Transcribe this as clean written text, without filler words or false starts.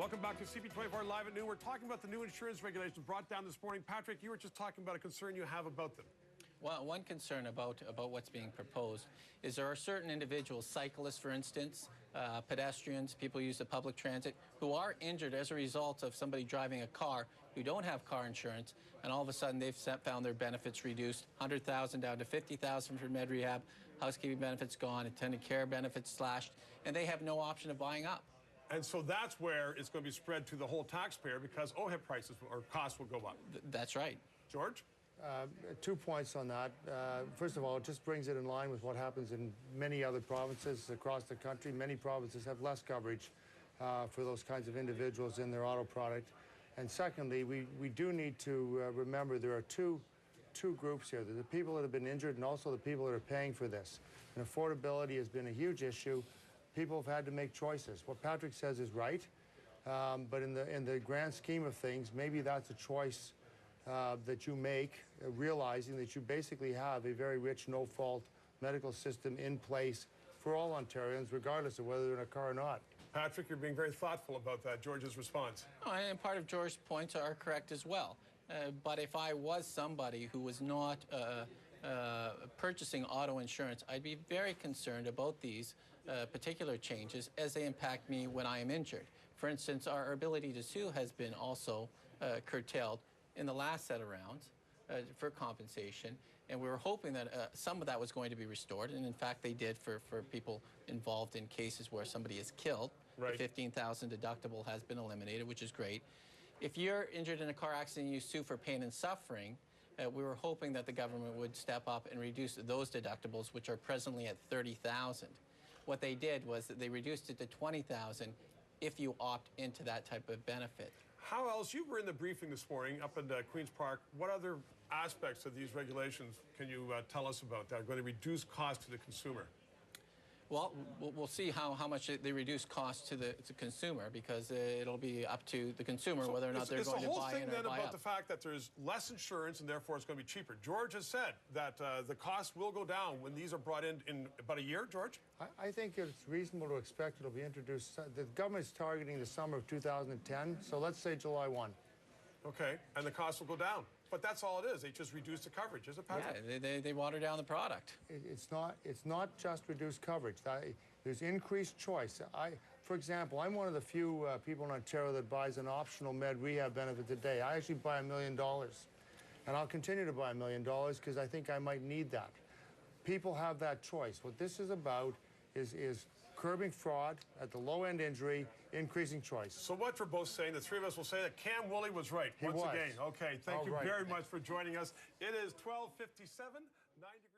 Welcome back to CP24 Live at Noon. We're talking about the new insurance regulations brought down this morning. Patrick, you were just talking about a concern you have about them. Well, one concern about what's being proposed is there are certain individuals, cyclists, for instance, pedestrians, people who use the public transit, who are injured as a result of somebody driving a car who don't have car insurance, and all of a sudden they've found their benefits reduced, $100,000 down to $50,000 for med rehab, housekeeping benefits gone, attendant care benefits slashed, and they have no option of buying up. And so that's where it's going to be spread to the whole taxpayer because OHIP prices or costs will go up. That's right. George? 2 points on that. First of all, it just brings it in line with what happens in many other provinces across the country. Many provinces have less coverage for those kinds of individuals in their auto product. And secondly, we do need to remember there are two groups here. There's the people that have been injured and also the people that are paying for this. And affordability has been a huge issue. People have had to make choices. What Patrick says is right, but in the grand scheme of things, maybe that's a choice that you make, realizing that you basically have a very rich, no-fault medical system in place for all Ontarians, regardless of whether they're in a car or not. Patrick, you're being very thoughtful about that. George's response. Oh, and part of George's points are correct as well. But if I was somebody who was not purchasing auto insurance, I'd be very concerned about these particular changes as they impact me when I am injured. For instance, our ability to sue has been also curtailed in the last set of rounds for compensation, and we were hoping that some of that was going to be restored, and in fact they did for people involved in cases where somebody is killed. Right. The $15,000 deductible has been eliminated, which is great. If you're injured in a car accident and you sue for pain and suffering, we were hoping that the government would step up and reduce those deductibles, which are presently at $30,000. What they did was that they reduced it to $20,000 if you opt into that type of benefit. How else? You were in the briefing this morning up in Queen's Park. What other aspects of these regulations can you tell us about that are going to reduce cost to the consumer? Well, we'll see how much they reduce cost to the consumer, because it'll be up to the consumer whether or not they're going to buy in or buy up. It's the whole thing then about the fact that there's less insurance and therefore it's going to be cheaper. George has said that the cost will go down when these are brought in about a year, George? I think it's reasonable to expect it'll be introduced. The government's targeting the summer of 2010, so let's say July 1. Okay, and the cost will go down. But that's all it is. They just reduce the coverage, is it, Patrick? Yeah, they water down the product. It's not just reduced coverage. There's increased choice. For example, I'm one of the few people in Ontario that buys an optional med rehab benefit today. I actually buy $1 million. And I'll continue to buy $1 million because I think I might need that. People have that choice. What this is about is curbing fraud at the low-end injury, increasing choice. So what we're both saying, the three of us will say that Cam Woolley was right once again. Okay, thank you very much for joining us. It is 12:57, 9 degrees.